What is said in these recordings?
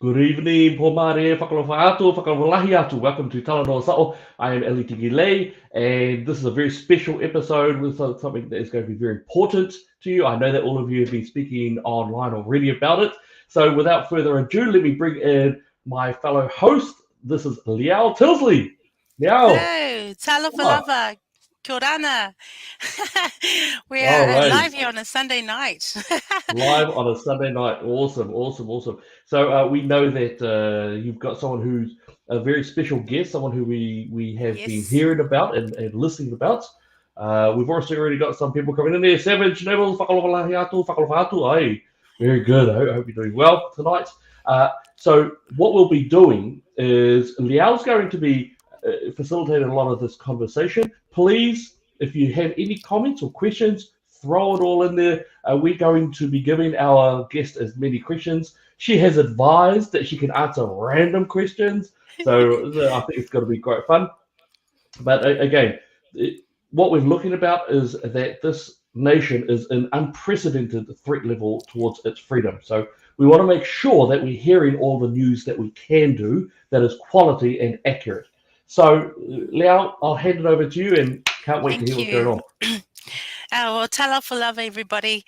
Good evening, Pomare, whakalawhaatu, whakalawalahi atu. Welcome to Talanoa Sa'o. I am Elliot, Ikilei, and this is a very special episode with something that is going to be very important to you. I know that all of you have been speaking online already about it. So without further ado, let me bring in my fellow host. This is Leao Tildsley. Leao. Hello, Talanoa. Kia ora. We All are right. live here on a Sunday night. Live on a Sunday night. Awesome. So we know that you've got someone who's a very special guest, someone who we have been hearing about and listening about. We've also already got some people coming in there. Savage, Neville, whakalawalahi. Very good. I hope you're doing well tonight. So what we'll be doing is Leao's going to be facilitating a lot of this conversation. Please, if you have any comments or questions, throw it all in there. We're going to be giving our guest as many questions. She has advised that she can answer random questions. So I think it's going to be great fun. But again, what we're looking about is that this nation is an unprecedented threat level towards its freedom. So we want to make sure that we're hearing all the news that we can do that is quality and accurate. So, Leao, I'll hand it over to you and can't wait to hear what's going on. Well, tala for love, everybody.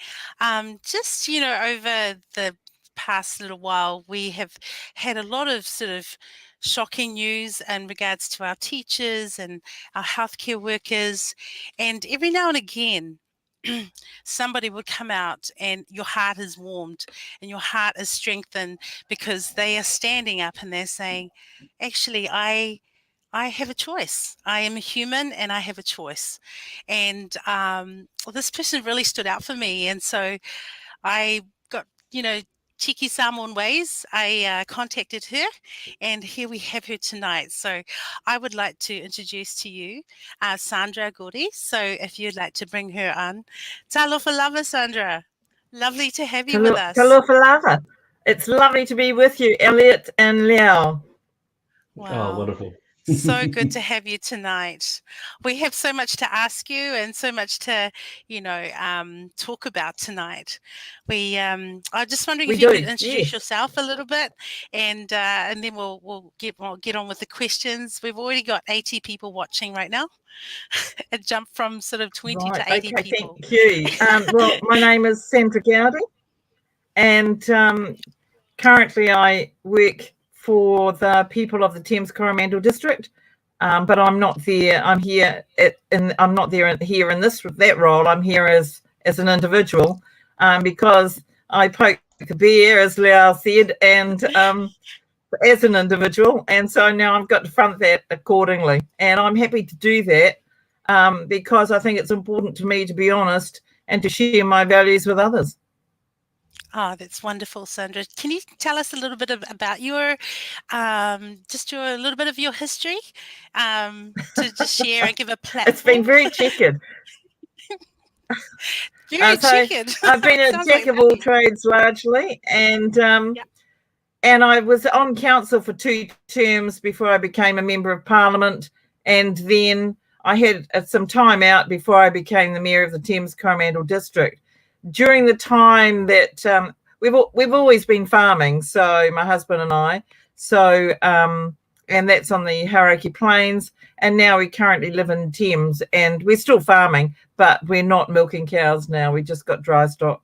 Just, over the past little while, we have had a lot of sort of shocking news in regards to our teachers and our healthcare workers. And every now and again, somebody would come out and your heart is warmed and your heart is strengthened because they are standing up and they're saying, actually, I have a choice. I am a human and I have a choice. And this person really stood out for me. And so I got, cheeky Samoan ways. I contacted her and here we have her tonight. So I would like to introduce to you Sandra Goudie. So if you'd like to bring her on. Talofa lava, Sandra. Lovely to have you with us. Talofa lava. It's lovely to be with you, Elliot and Leao. Wow. Oh, wonderful. So good to have you tonight. We have so much to ask you and so much to, talk about tonight. I'm just wondering if you could introduce yourself a little bit, and then we'll get on with the questions. We've already got 80 people watching right now. It jumped from sort of 20 to 80 people. Thank you. Well, my name is Sandra Goudie, and currently I work for the people of the Thames-Coromandel district, but I'm not there. I'm here, I'm not there here in that role. I'm here as an individual because I poke the bear, as Leao said, and as an individual, and so now I've got to front that accordingly. And I'm happy to do that because I think it's important to me to be honest and to share my values with others. Oh, that's wonderful, Sandra. Can you tell us a little bit about your little bit of your history to just share and give a platform? It's been very checkered. Checkered. I've been a jack of all trades largely, and I was on council for 2 terms before I became a member of Parliament, and then I had some time out before I became the mayor of the Thames-Coromandel district. During the time that we've always been farming, so my husband and I, and that's on the Hauraki Plains, and now we currently live in Thames, and we're still farming, but we're not milking cows now. We just got dry stock,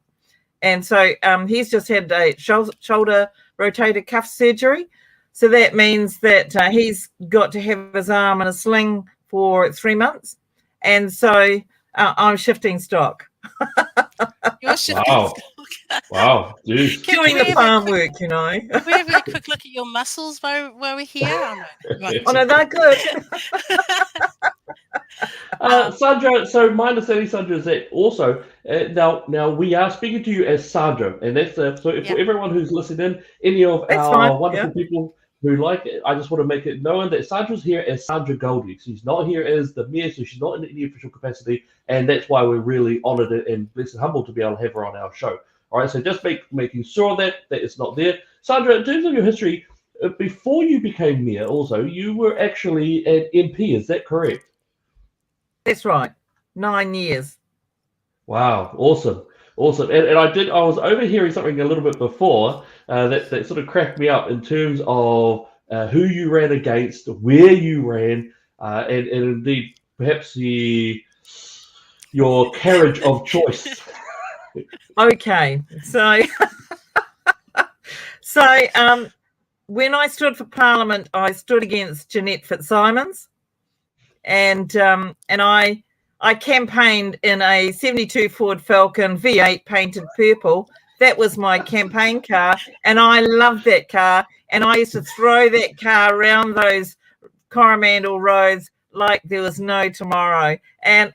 and so he's just had a shoulder rotator cuff surgery, so that means that he's got to have his arm in a sling for 3 months, and so I'm shifting stock. You're shifting stock. Wow. Doing the farm work, Can we have a quick look at your muscles while we're here? Oh, no, they're good. Sandra, so my understanding, Sandra, is that also now we are speaking to you as Sandra, and that's for everyone who's listening in, any of our wonderful people who like it, I just want to make it known that Sandra's here as Sandra Goudie. She's not here as the mayor, so she's not in any official capacity, and that's why we're really honoured and blessed and humbled to be able to have her on our show. All right, so just making sure that it's not there. Sandra, in terms of your history, before you became mayor, also you were actually an MP. Is that correct? That's right. 9 years. Wow, awesome. Awesome. And I was overhearing something a little bit before that sort of cracked me up in terms of who you ran against, where you ran, and indeed perhaps your carriage of choice. Okay, so when I stood for Parliament, I stood against Jeanette Fitzsimons, and I campaigned in a 72 Ford Falcon V8 painted purple. That was my campaign car, and I loved that car. And I used to throw that car around those Coromandel roads like there was no tomorrow. And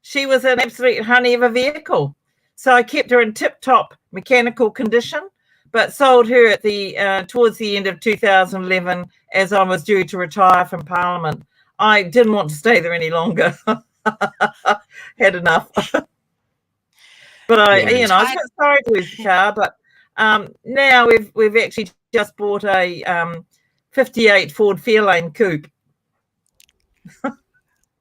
she was an absolute honey of a vehicle. So I kept her in tip-top mechanical condition, but sold her at the towards the end of 2011 as I was due to retire from Parliament. I didn't want to stay there any longer. Had enough. But I was a bit sorry to lose the car. But now we've actually just bought a 58 Ford Fairlane coupe.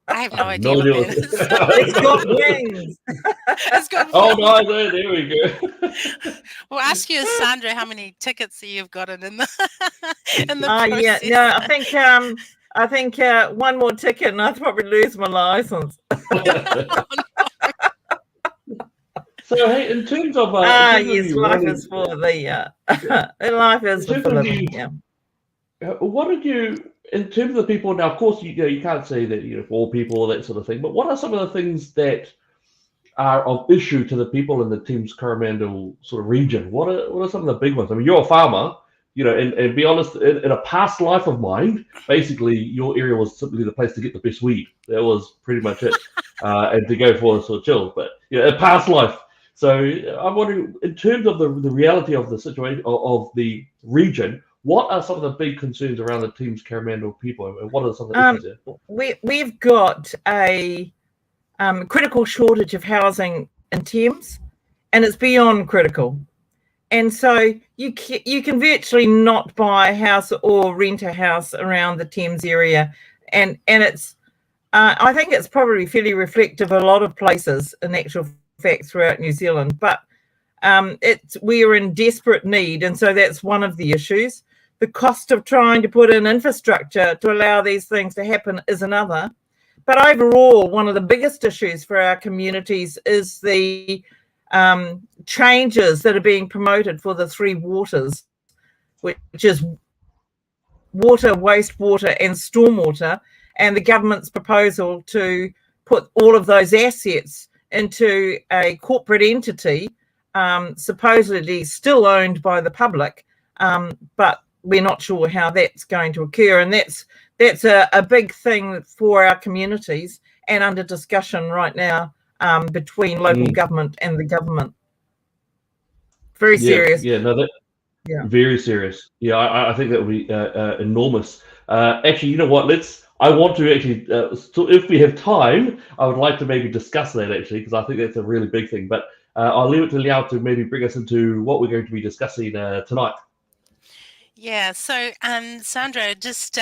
I have no idea what that is. It's got wings. It's got Oh, nice. There we go. We'll ask you, Sandra, how many tickets you've gotten in the process. Yeah, no, I think one more ticket and I'd probably lose my license. So, hey, in terms of yes, life is for the life is for living. Yeah. What did you, in terms of the people now? Of course, you can't say that for all people, that sort of thing. But what are some of the things that are of issue to the people in the Thames-Coromandel sort of region? What are some of the big ones? I mean, you're a farmer. And be honest, in a past life of mine, basically your area was simply the place to get the best weed. That was pretty much it, and to go for a sort of chill. But a past life. So I'm wondering, in terms of the reality of the situation of the region, what are some of the big concerns around the Thames-Coromandel people, and what are some of the issues there? We've got a critical shortage of housing in Thames, and it's beyond critical. And so you can virtually not buy a house or rent a house around the Thames area, and it's I think it's probably fairly reflective of a lot of places in actual fact throughout New Zealand. But we are in desperate need, and so that's one of the issues. The cost of trying to put in infrastructure to allow these things to happen is another. But overall, one of the biggest issues for our communities is the changes that are being promoted for the three waters, which is water, wastewater and stormwater, and the government's proposal to put all of those assets into a corporate entity, supposedly still owned by the public, but we're not sure how that's going to occur. And that's a big thing for our communities and under discussion right now between local government and the government. Very serious. Very serious. I think that would be enormous. Actually, you know what? I want to actually, so if we have time, I would like to maybe discuss that actually, because I think that's a really big thing. But I'll leave it to Leao to maybe bring us into what we're going to be discussing tonight. Yeah. So, Sandra, just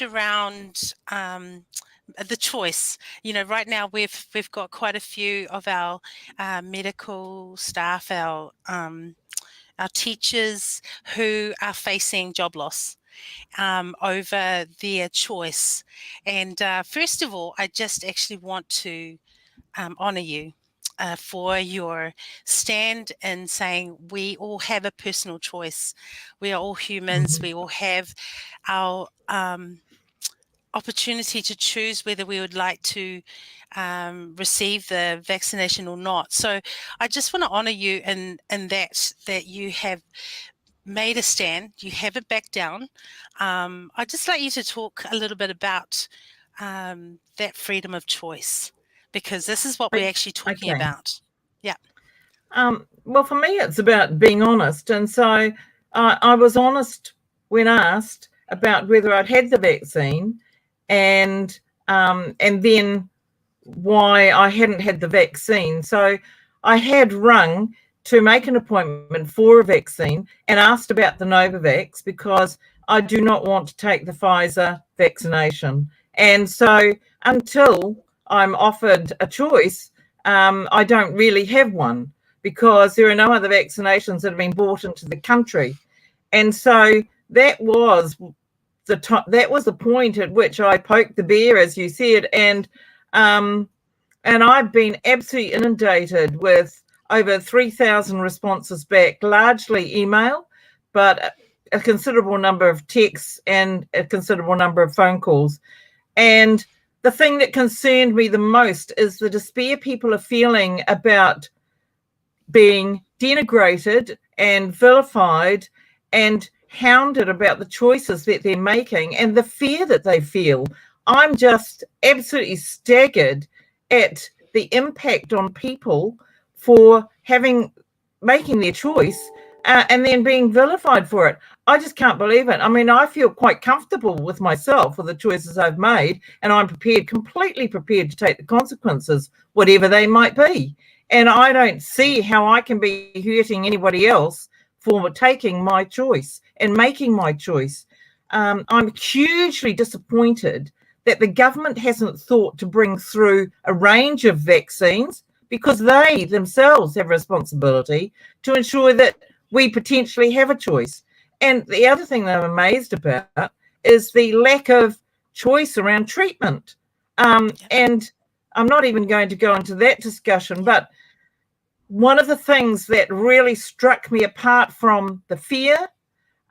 around the choice. Right now we've got quite a few of our medical staff, our teachers who are facing job loss over their choice. And first of all, I just actually want to honour you for your stand in saying we all have a personal choice. We are all humans. We all have our opportunity to choose whether we would like to receive the vaccination or not. So I just want to honour you in that you have made a stand, you haven't backed down. I'd just like you to talk a little bit about that freedom of choice, because this is what we're actually talking about. Yeah. Well, for me, it's about being honest. And so I was honest when asked about whether I'd had the vaccine and then why I hadn't had the vaccine. So I had rung to make an appointment for a vaccine and asked about the Novavax because I do not want to take the Pfizer vaccination. And so until I'm offered a choice I don't really have one because there are no other vaccinations that have been brought into the country. And so that was the point at which I poked the bear, as you said, and I've been absolutely inundated with over 3,000 responses back, largely email, but a considerable number of texts and a considerable number of phone calls. And the thing that concerned me the most is the despair people are feeling about being denigrated and vilified and hounded about the choices that they're making and the fear that they feel. I'm just absolutely staggered at the impact on people for making their choice and then being vilified for it. I just can't believe it. I mean, I feel quite comfortable with myself for the choices I've made, and I'm completely prepared to take the consequences, whatever they might be. And I don't see how I can be hurting anybody else for taking my choice and making my choice. I'm hugely disappointed that the government hasn't thought to bring through a range of vaccines, because they themselves have a responsibility to ensure that we potentially have a choice. And the other thing that I'm amazed about is the lack of choice around treatment. And I'm not even going to go into that discussion, but one of the things that really struck me, apart from the fear,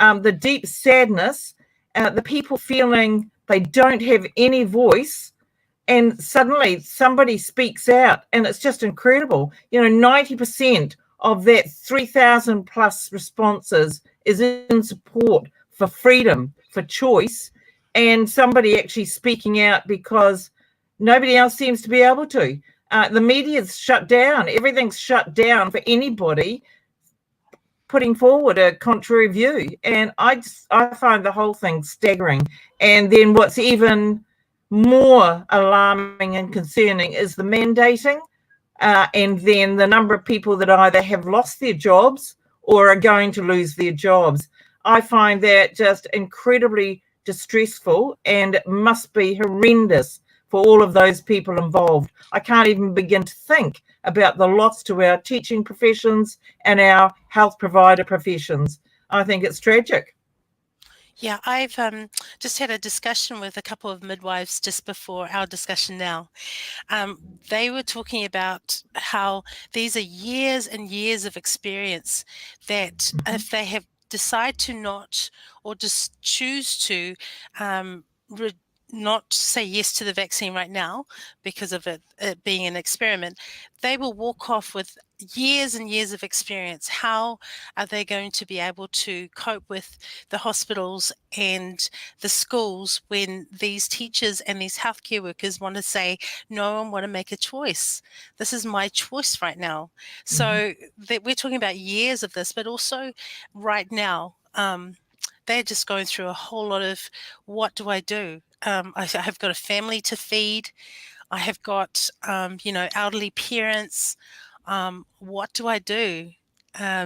the deep sadness, the people feeling they don't have any voice, and suddenly somebody speaks out, and it's just incredible. 90% of that 3,000 plus responses is in support for freedom, for choice, and somebody actually speaking out because nobody else seems to be able to. The media's shut down. Everything's shut down for anybody putting forward a contrary view. And I find the whole thing staggering. And then what's even more alarming and concerning is the mandating, and then the number of people that either have lost their jobs or are going to lose their jobs. I find that just incredibly distressful, and it must be horrendous for all of those people involved. I can't even begin to think about the loss to our teaching professions and our health provider professions. I think it's tragic. Yeah, I've just had a discussion with a couple of midwives just before our discussion now. They were talking about how these are years and years of experience that if they have decide to not, or just choose to not say yes to the vaccine right now because of it being an experiment, they will walk off with years and years of experience. How are they going to be able to cope with the hospitals and the schools when these teachers and these healthcare workers want to say, no, I want to make a choice. This is my choice right now. So we're talking about years of this, but also right now, they're just going through a whole lot of, what do I do? I have got a family to feed. I have got, elderly parents. What do I do?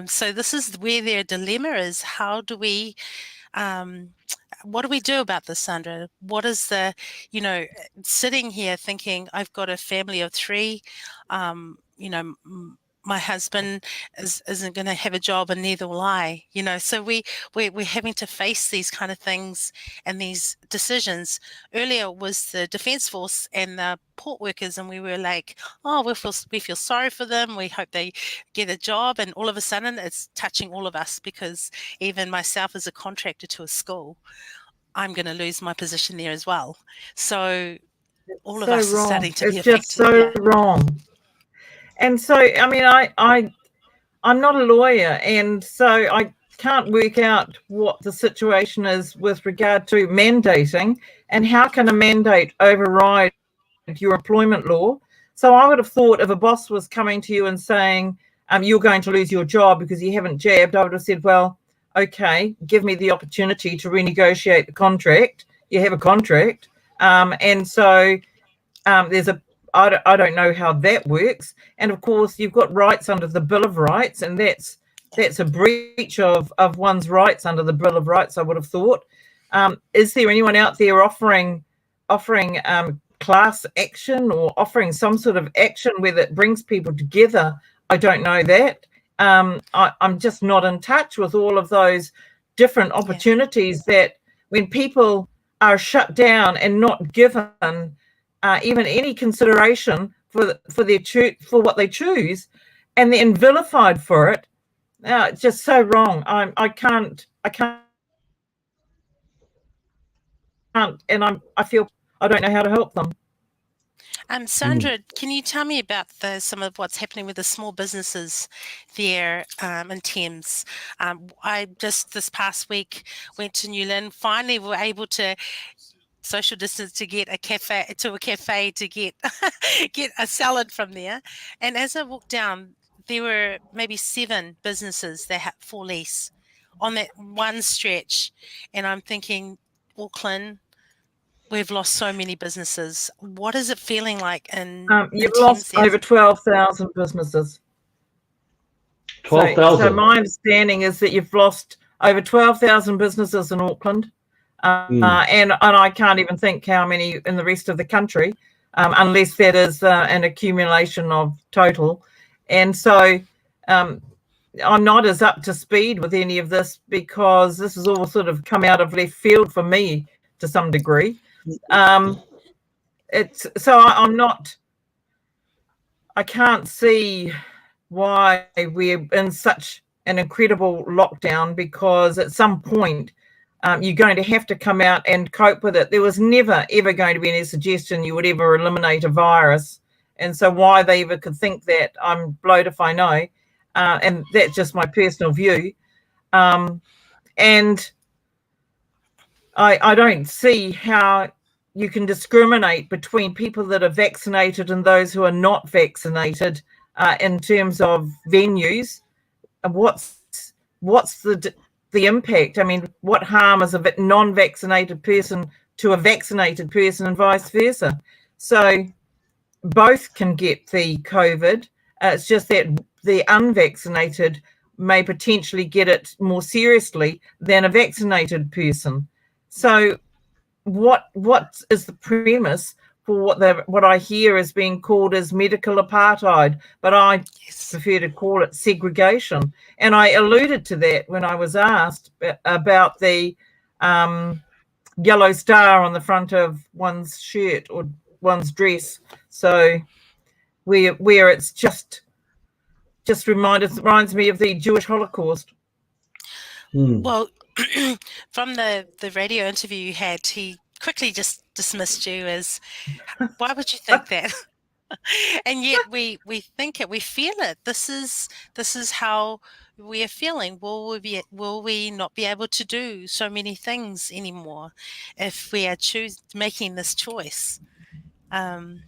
So this is where their dilemma is. How do we, what do we do about this, Sandra? What is the, sitting here thinking, I've got a family of 3, my husband isn't going to have a job, and neither will I. So we're having to face these kind of things and these decisions. Earlier was the Defence Force and the port workers, and we were like, oh, we feel sorry for them. We hope they get a job, and all of a sudden it's touching all of us, because even myself as a contractor to a school, I'm going to lose my position there as well. So all of us are starting to be affected. It's just so wrong. And so, I mean, I'm not a lawyer, and so I can't work out what the situation is with regard to mandating, and how can a mandate override your employment law. So I would have thought if a boss was coming to you and saying, you're going to lose your job because you haven't jabbed, I would have said, well, okay, give me the opportunity to renegotiate the contract. You have a contract. And so there's I don't know how that works. And of course, you've got rights under the Bill of Rights, and that's a breach of one's rights under the Bill of Rights, I would have thought. Is there anyone out there offering class action or offering some sort of action where it brings people together. I don't know that. I'm just not in touch with all of those different opportunities that when people are shut down and not given even any consideration for what they choose, and then vilified for it. It's just so wrong. I can't, and I feel I don't know how to help them. Sandra, can you tell me about some of what's happening with the small businesses there in Thames? I just this past week went to Newland. Finally, were able to social distance to get a cafe to get get a salad from there. And as I walked down, there were maybe 7 businesses that had for lease on that one stretch, and I'm thinking, Auckland, we've lost so many businesses. What is it feeling like you've lost over 12,000 businesses. 12,000. So my understanding is that you've lost over 12,000 businesses in Auckland. And I can't even think how many in the rest of the country, unless that is an accumulation of total. And so I'm not as up to speed with any of this because this has all sort of come out of left field for me to some degree. I can't see why we're in such an incredible lockdown, because at some point you're going to have to come out and cope with it. There was never, ever going to be any suggestion you would ever eliminate a virus. And so why they ever could think that, I'm blowed if I know. And that's just my personal view. And I don't see how you can discriminate between people that are vaccinated and those who are not vaccinated in terms of venues. What's the impact? I mean, what harm is a non-vaccinated person to a vaccinated person and vice versa? So both can get the COVID. It's just that the unvaccinated may potentially get it more seriously than a vaccinated person. So what is the premise for what I hear is being called as medical apartheid, but I prefer to call it segregation. And I alluded to that when I was asked about the yellow star on the front of one's shirt or one's dress. So where it's just reminds me of the Jewish Holocaust. Well, from the radio interview you had, he quickly just dismissed you as, why would you think that? And yet we think it, we feel it. This is how we are feeling. Will we not be able to do so many things anymore if we are making this choice? Well,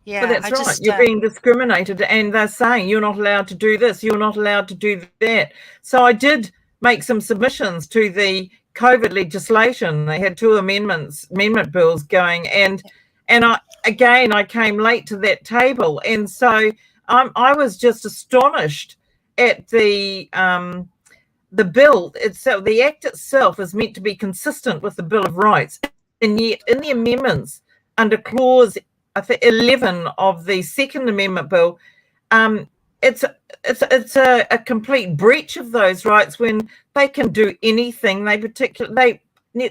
that's right. You're being discriminated, and they're saying you're not allowed to do this, you're not allowed to do that. So I did make some submissions to the COVID legislation. They had 2 amendment bills going, and I came late to that table, and so I was just astonished at the bill itself. The act itself is meant to be consistent with the Bill of Rights, and yet in the amendments under clause 11 of the Second Amendment Bill, it's a complete breach of those rights when they can do anything they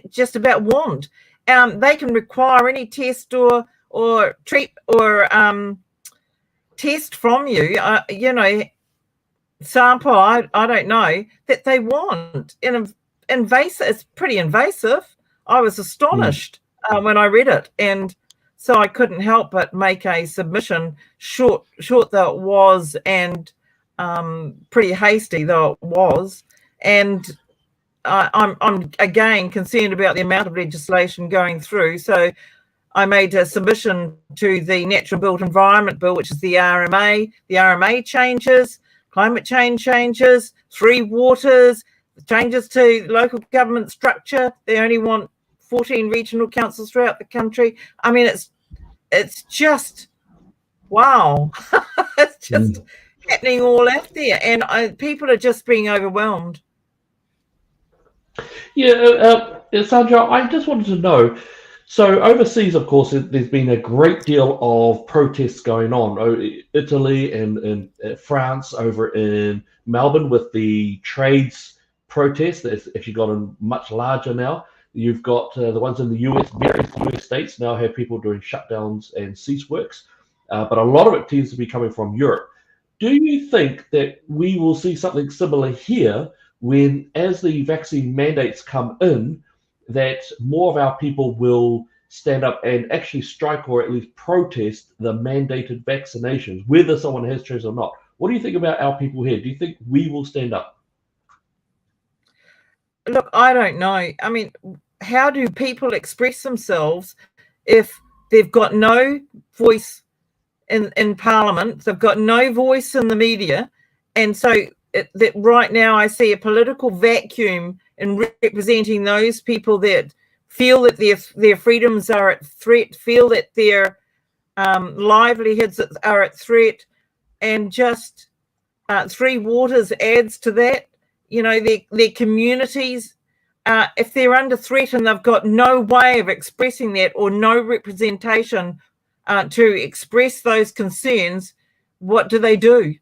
just about want. They can require any test or treat or test from you, sample. I don't know that they want. Invasive. It's pretty invasive. I was astonished when I read it, and so I couldn't help but make a submission, short though it was, and pretty hasty though it was. And I'm again concerned about the amount of legislation going through. So I made a submission to the Natural Built Environment Bill, which is the RMA. The RMA changes, climate change changes, 3 waters, changes to local government structure. They only want 14 regional councils throughout the country. I mean, it's just, wow. It's just happening all out there, and people are just being overwhelmed. Yeah, Sandra, I just wanted to know, So overseas, of course, there's been a great deal of protests going on. Italy and France, over in Melbourne, with the trades protests. It's actually gotten much larger now. You've got the ones in the US, various US states now have people doing shutdowns and cease works, but a lot of it tends to be coming from Europe. Do you think that we will see something similar here when, as the vaccine mandates come in, that more of our people will stand up and actually strike or at least protest the mandated vaccinations, whether someone has chosen or not? What do you think about our people here? Do you think we will stand up? Look, I don't know. I mean, how do people express themselves if they've got no voice in Parliament? They've got no voice in the media. And so that right now I see a political vacuum in representing those people that feel that their freedoms are at threat, feel that their livelihoods are at threat, and just Three Waters adds to that. You know, their communities, if they're under threat and they've got no way of expressing that or no representation to express those concerns, what do they do?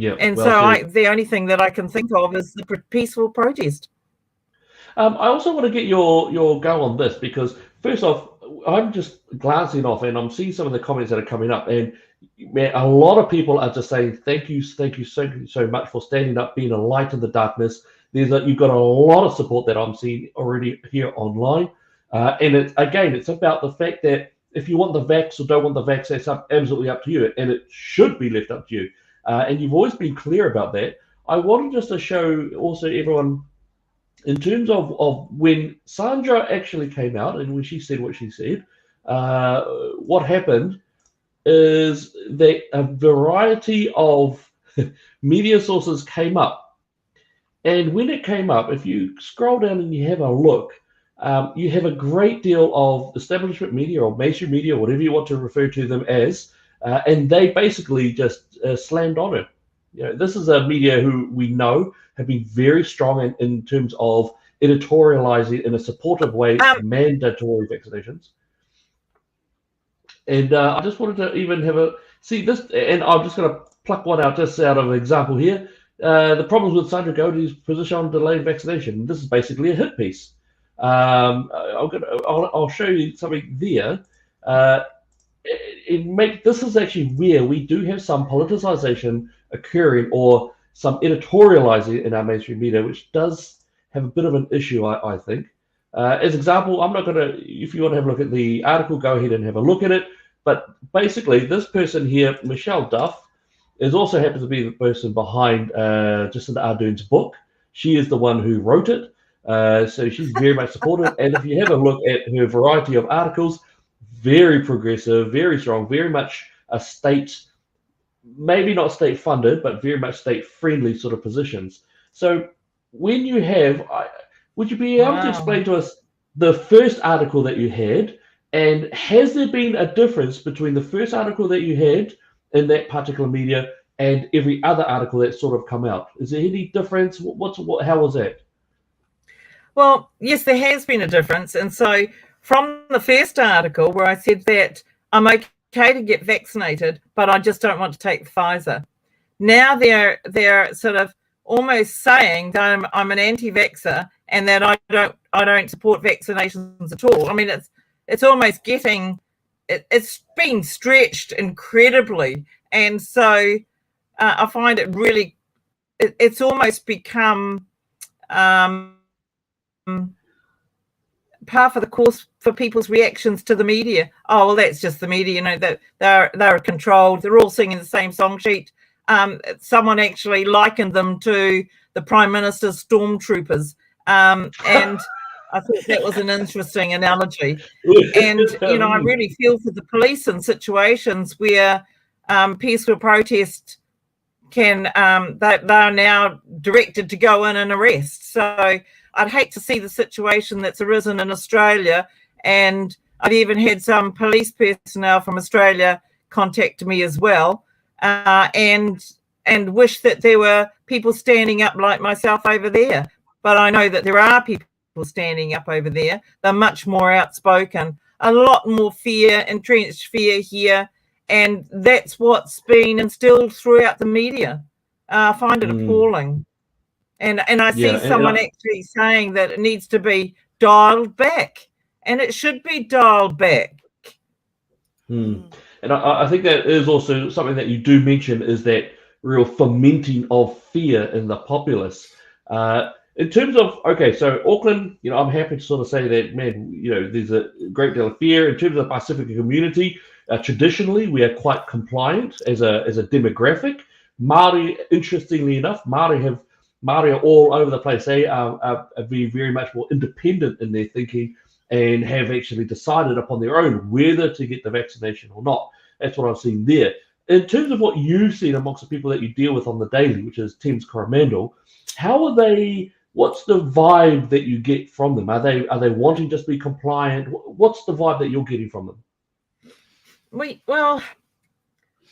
Yeah, and well so the only thing that I can think of is the peaceful protest. I also want to get your go on this, because first off, I'm just glancing off and I'm seeing some of the comments that are coming up, and a lot of people are just saying thank you so much for standing up, being a light in the darkness. You've got a lot of support that I'm seeing already here online, and it's about the fact that if you want the vax or don't want the vax, that's absolutely up to you, and it should be left up to you. And you've always been clear about that. I wanted just to show also everyone, in terms of when Sandra actually came out and when she said what she said, what happened is that a variety of media sources came up. And when it came up, if you scroll down and you have a look, you have a great deal of establishment media or mainstream media, whatever you want to refer to them as, and they basically just slammed on it. You know, this is a media who we know have been very strong in terms of editorializing in a supportive way mandatory vaccinations. And I just wanted to even have a see this, and I'm just going to pluck one out just out of an example here. The problems with Sandra Goudie's position on delayed vaccination. This is basically a hit piece. I'll show you something there. This is actually where we do have some politicization occurring or some editorializing in our mainstream media, which does have a bit of an issue, I think. As example, I'm not going to, if you want to have a look at the article, go ahead and have a look at it. But basically, this person here, Michelle Duff, is also happens to be the person behind Jacinda Ardern's book. She is the one who wrote it. So she's very much supportive. And if you have a look at her variety of articles, very progressive, very strong, very much a state, maybe not state funded, but very much state friendly sort of positions. So when you have, would you be able to explain to us the first article that you had, and has there been a difference between the first article that you had in that particular media and every other article that's sort of come out? Is there any difference? How was that? Well, yes, there has been a difference. And so from the first article where I said that I'm okay to get vaccinated, but I just don't want to take Pfizer. Now they're sort of almost saying that I'm an anti-vaxxer and that I don't support vaccinations at all. I mean, it's almost getting, it's being stretched incredibly. And so I find it really, it's almost become par for the course for people's reactions to the media. Oh, well, that's just the media, you know, that they're controlled. They're all singing the same song sheet. Someone actually likened them to the Prime Minister's stormtroopers. And I thought that was an interesting analogy. And, you know, I really feel for the police in situations where peaceful protest can, they are now directed to go in and arrest. So I'd hate to see the situation that's arisen in Australia. And I've even had some police personnel from Australia contact me as well, and wish that there were people standing up like myself over there. But I know that there are people people standing up over there. They're much more outspoken, a lot more fear, entrenched fear here. And that's what's been instilled throughout the media. I find it appalling. And I see someone actually saying that it needs to be dialed back, and it should be dialed back. And I think that is also something that you do mention, is that real fomenting of fear in the populace. In terms of, okay, so Auckland, I'm happy to sort of say that, man, there's a great deal of fear. In terms of the Pacifica community, traditionally, we are quite compliant as a demographic. Māori, interestingly enough, Māori are all over the place. They are very much more independent in their thinking and have actually decided upon their own whether to get the vaccination or not. That's what I've seen there. In terms of what you've seen amongst the people that you deal with on the daily, which is Thames-Coromandel, how are they? What's the vibe that you get from them? Are they wanting just to be compliant? What's the vibe that you're getting from them? Well,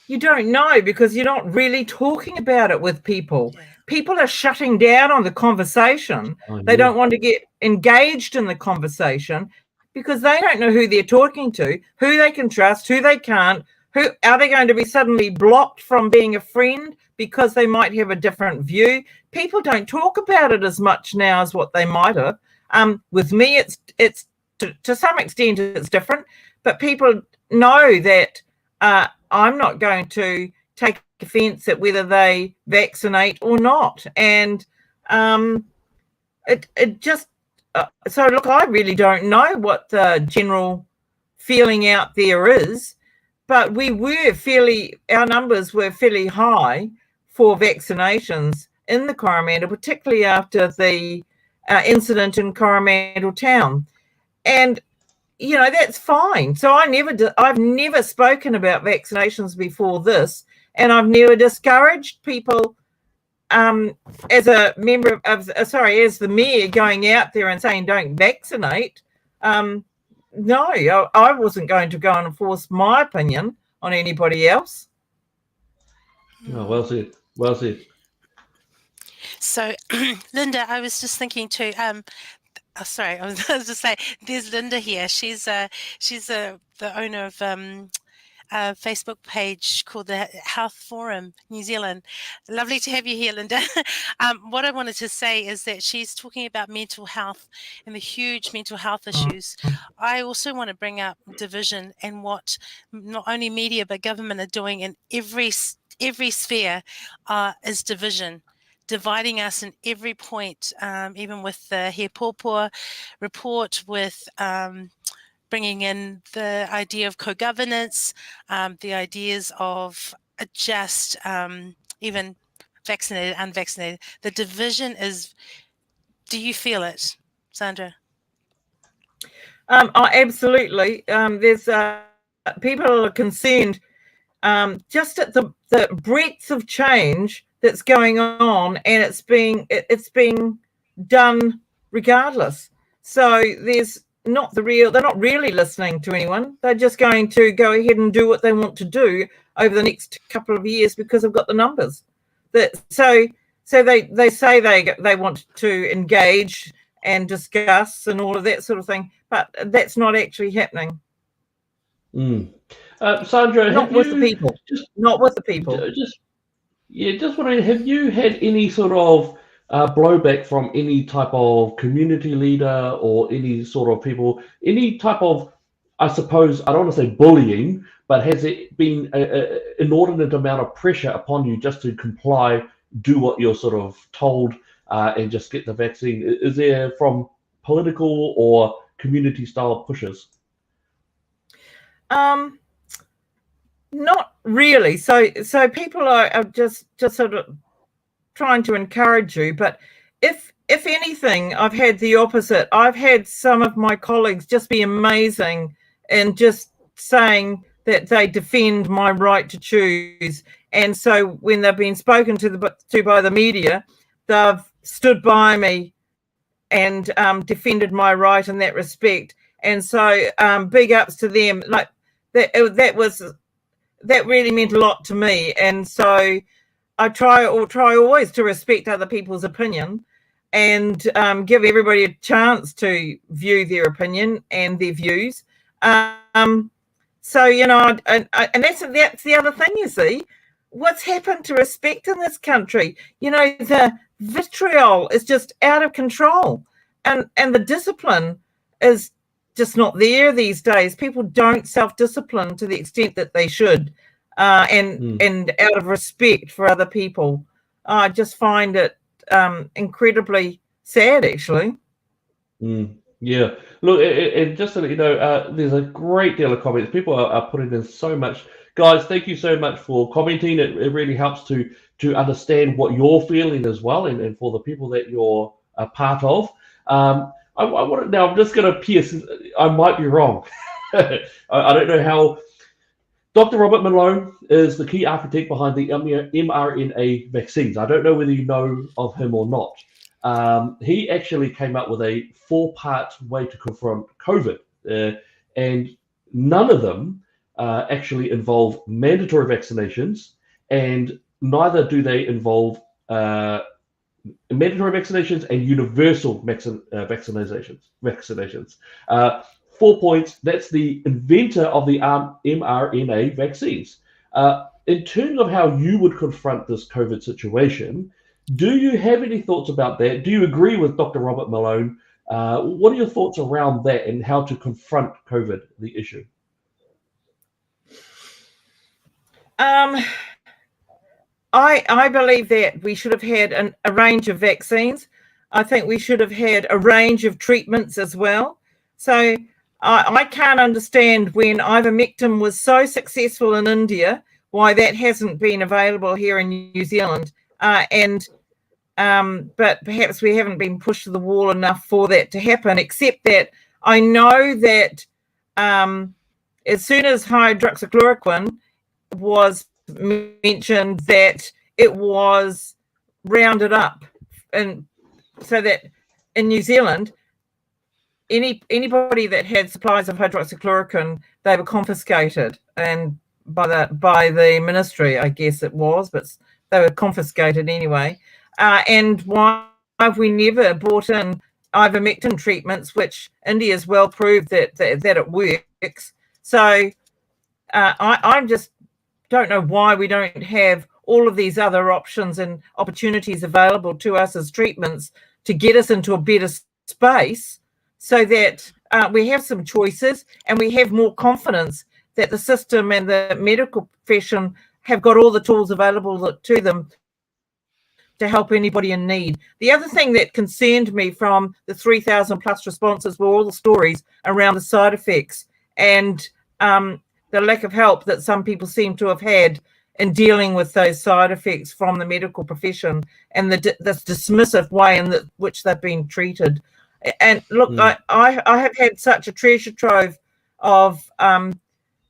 you don't know, because you're not really talking about it with people. Yeah. People are shutting down on the conversation. They don't want to get engaged in the conversation because they don't know who they're talking to, who they can trust, who they can't. Who are they going to be suddenly blocked from being a friend because they might have a different view? People don't talk about it as much now as what they might have. With me, it's to some extent it's different, but people know that I'm not going to take offence at whether they vaccinate or not, and it just so look. I really don't know what the general feeling out there is. But our numbers were fairly high for vaccinations in the Coromandel, particularly after the incident in Coromandel town. And, that's fine. So I've never spoken about vaccinations before this, and I've never discouraged people as a member as the mayor going out there and saying don't vaccinate. No, I wasn't going to go and enforce my opinion on anybody else. Oh, well said. Well said. So, Linda, I was just thinking too. Sorry, I was just say there's Linda here. She's the owner of a Facebook page called the Health Forum New Zealand. Lovely to have you here, Linda. What I wanted to say is that she's talking about mental health and the huge mental health issues. I also want to bring up division and what not only media but government are doing in every sphere is division. Dividing us in every point, even with the He Pōpua report, with bringing in the idea of co-governance, the ideas of just even vaccinated, unvaccinated. The division is, do you feel it, Sandra? Absolutely. There's people are concerned just at the breadth of change that's going on, and it's being done regardless. So they're not really listening to anyone. They're just going to go ahead and do what they want to do over the next couple of years because they've got the numbers. So they say they want to engage and discuss and all of that sort of thing, but that's not actually happening. Sandra, not with the people. Just wondering, have you had any sort of blowback from any type of community leader or any sort of people, any type of, I suppose, I don't want to say bullying, but has it been an inordinate amount of pressure upon you just to comply, do what you're sort of told, and just get the vaccine? Is there from political or community style pushes? Not really. So people are just sort of trying to encourage you, but if anything, I've had the opposite. I've had some of my colleagues just be amazing and just saying that they defend my right to choose. And so when they've been spoken to by the media, they've stood by me and defended my right in that respect. And so big ups to them. Like that really meant a lot to me. And so I try always to respect other people's opinion. and give everybody a chance to view their opinion and their views. So, you know, and that's the other thing, you see. What's happened to respect in this country? You know, the vitriol is just out of control, and the discipline is just not there these days. People don't self-discipline to the extent that they should, and out of respect for other people. I just find it incredibly sad, actually. Yeah. Look, and just to let you know, there's a great deal of comments. People are putting in so much. Guys, thank you so much for commenting. It really helps to understand what you're feeling as well, and for the people that you're a part of. I want to, now I'm just going to pierce. I might be wrong. I don't know how. Dr. Robert Malone is the key architect behind the mRNA vaccines. I don't know whether you know of him or not. He actually came up with a 4-part way to confront COVID, and none of them actually involve mandatory vaccinations, and neither do they involve mandatory vaccinations and universal vaccinations. 4 points. That's the inventor of the mRNA vaccines. In terms of how you would confront this COVID situation, do you have any thoughts about that? Do you agree with Dr. Robert Malone? What are your thoughts around that and how to confront COVID, the issue? I believe that we should have had a range of vaccines. I think we should have had a range of treatments as well. So I can't understand when ivermectin was so successful in India, why that hasn't been available here in New Zealand. But perhaps we haven't been pushed to the wall enough for that to happen, except that I know that as soon as hydroxychloroquine was mentioned, that it was rounded up, and so that in New Zealand, anybody that had supplies of hydroxychloroquine, they were confiscated, and by the ministry, I guess it was, but they were confiscated anyway. And why have we never brought in ivermectin treatments, which India's well proved that it works? So I just don't know why we don't have all of these other options and opportunities available to us as treatments to get us into a better space, so that we have some choices and we have more confidence that the system and the medical profession have got all the tools available to them to help anybody in need. The other thing that concerned me from the 3,000 plus responses were all the stories around the side effects and the lack of help that some people seem to have had in dealing with those side effects from the medical profession, and this dismissive way in which they've been treated. And look, I have had such a treasure trove of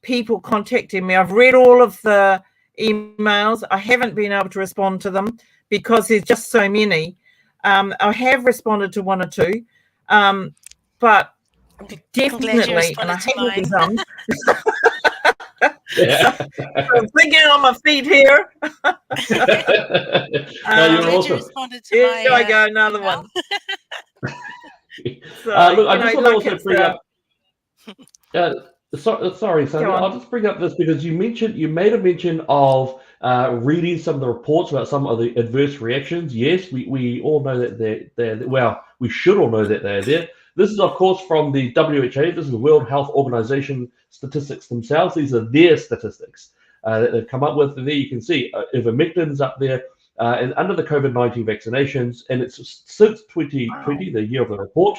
people contacting me. I've read all of the emails. I haven't been able to respond to them because there's just so many. I have responded to one or two, but definitely, and I hate all these Yeah. I'm thinking on my feet here. No, you're awesome. Here I go, another one. So, look, I just want to also bring up. Sorry, Sandra. I'll just bring up this because you made a mention of reading some of the reports about some of the adverse reactions. Yes, we all know that they're well, we should all know that they're there. This is, of course, from the WHO. This is the World Health Organization statistics themselves. These are their statistics that they've come up with. And there you can see ivermectin's up there. And under the COVID-19 vaccinations, and it's since 2020, the year of the report,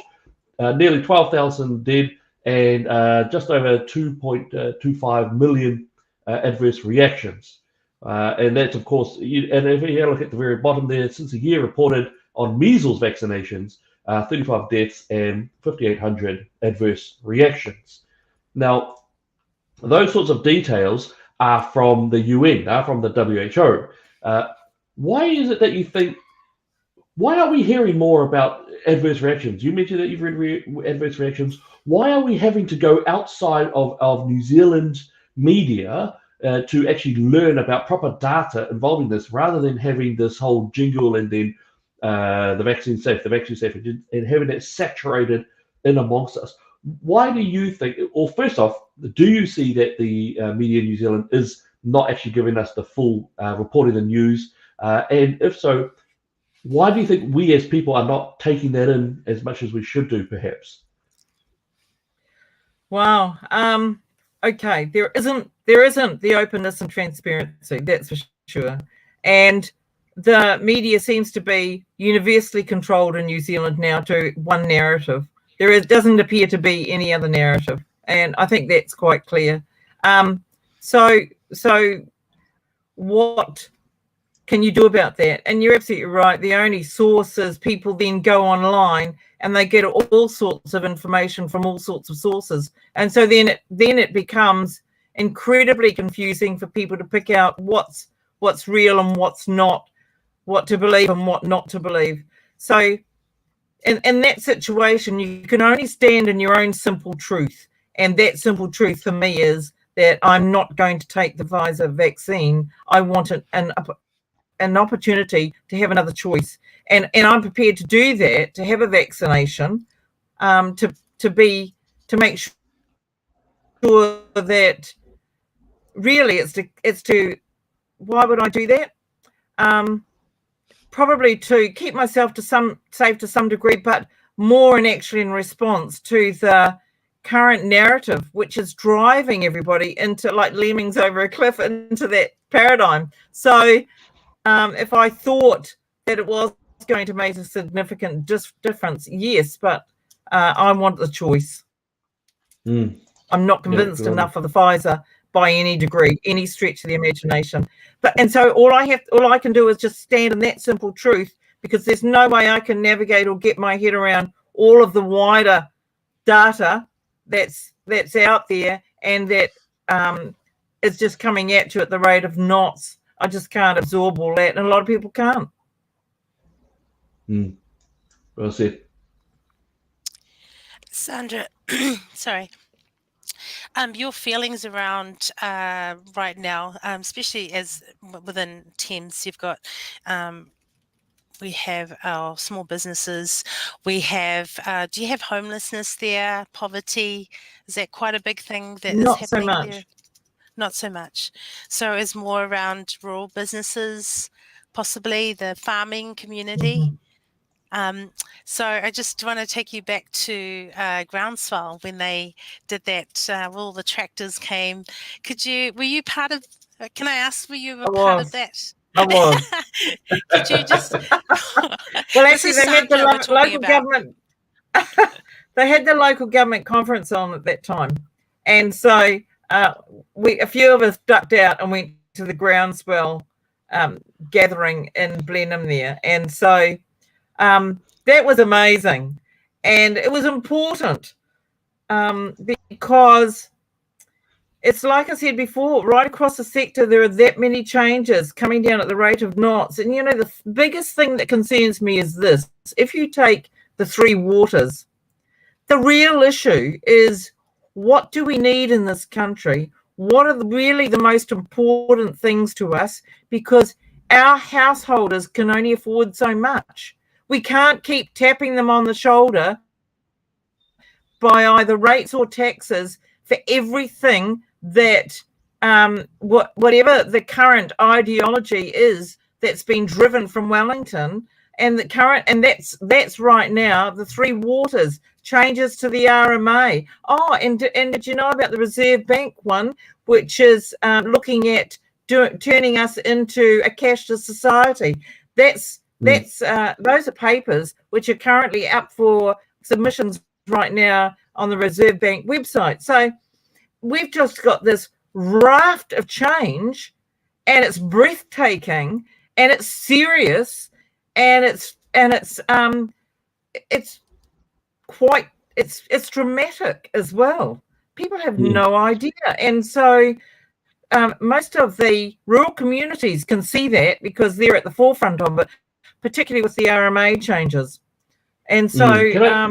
nearly 12,000 dead and just over 2.25 million adverse reactions. And that's, of course, and if you look at the very bottom there, since a year reported on measles vaccinations, 35 deaths and 5,800 adverse reactions. Now, those sorts of details are from the UN, are from the WHO. Why is it that you think, why are we hearing more about adverse reactions? You mentioned that you've read adverse reactions. Why are we having to go outside of New Zealand media to actually learn about proper data involving this, rather than having this whole jingle and then the vaccine safe, and having it saturated in amongst us. Why do you think, or first off, do you see that the media in New Zealand is not actually giving us the full reporting the news? And if so, why do you think we as people are not taking that in as much as we should do, perhaps? Wow. Okay. There isn't the openness and transparency, that's for sure. And the media seems to be universally controlled in New Zealand now to one narrative. Doesn't appear to be any other narrative, and I think that's quite clear. So what can you do about that? And you're absolutely right. The only source is people then go online and they get all sorts of information from all sorts of sources, and so then it becomes incredibly confusing for people to pick out what's real and what's not, what to believe and what not to believe. So in that situation, you can only stand in your own simple truth, and that simple truth for me is that I'm not going to take the Pfizer vaccine. I want an opportunity to have another choice, and I'm prepared to do that, to have a vaccination, to make sure that really it's to why would I do that? Probably to keep myself safe to some degree, but more in response to the current narrative, which is driving everybody into, like lemmings over a cliff, into that paradigm. So if I thought that it was going to make a significant difference, yes, but I want the choice. I'm not convinced enough of the Pfizer by any degree, any stretch of the imagination. And so all I can do is just stand in that simple truth, because there's no way I can navigate or get my head around all of the wider data that's out there, and that is just coming at you at the rate of knots. I just can't absorb all that, and a lot of people can't. Well said. Sandra, sorry. Your feelings around right now, especially as within Thames, you've got, we have our small businesses. We have, do you have homelessness there? Poverty? Is that quite a big thing that is happening there? Not so much. So it's more around rural businesses, possibly the farming community. So I just want to take you back to Groundswell when they did that. All the tractors came. Were you part of? Can I ask? Were you a part of that? I was. Could you just? Well, actually, they had the local government. They had the local government conference on at that time, and so a few of us ducked out and went to the Groundswell gathering in Blenheim there, and so. That was amazing, and it was important because it's like I said before, right across the sector there are that many changes coming down at the rate of knots. And the biggest thing that concerns me is this: if you take the three waters, the real issue is, what do we need in this country? What are really the most important things to us? Because our householders can only afford so much. We can't keep tapping them on the shoulder by either rates or taxes for everything that whatever the current ideology is that's been driven from Wellington, and that's right now the three waters, changes to the RMA. Oh, and did you know about the Reserve Bank one, which is looking at turning us into a cashless society? Those are papers which are currently up for submissions right now on the Reserve Bank website. So we've just got this raft of change, and it's breathtaking, and it's serious, and it's dramatic as well. People have no idea, and so most of the rural communities can see that because they're at the forefront of it, particularly with the RMA changes. And so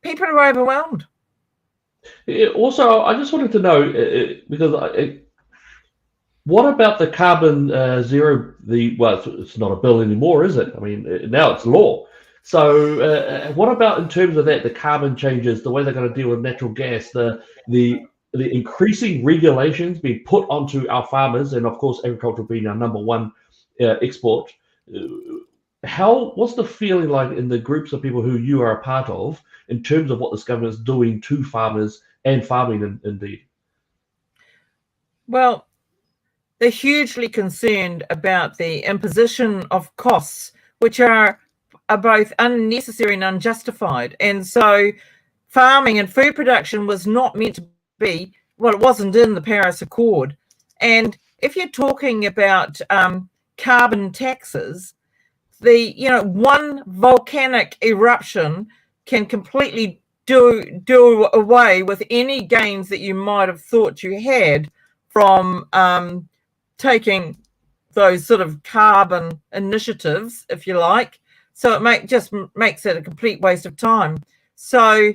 people are overwhelmed. Also, I just wanted to know, because What about the carbon zero? Well, it's not a bill anymore, is it? I mean, now it's law. So, what about in terms of that, the carbon changes, the way they're going to deal with natural gas, the increasing regulations being put onto our farmers, and of course, agriculture being our number one export. What's the feeling like in the groups of people who you are a part of in terms of what this government is doing to farmers and farming indeed? Well, they're hugely concerned about the imposition of costs, which are both unnecessary and unjustified. And so farming and food production was not meant to be, well, it wasn't in the Paris Accord. And if you're talking about carbon taxes, one volcanic eruption can completely do away with any gains that you might have thought you had from taking those sort of carbon initiatives, if you like. So it just makes it a complete waste of time. So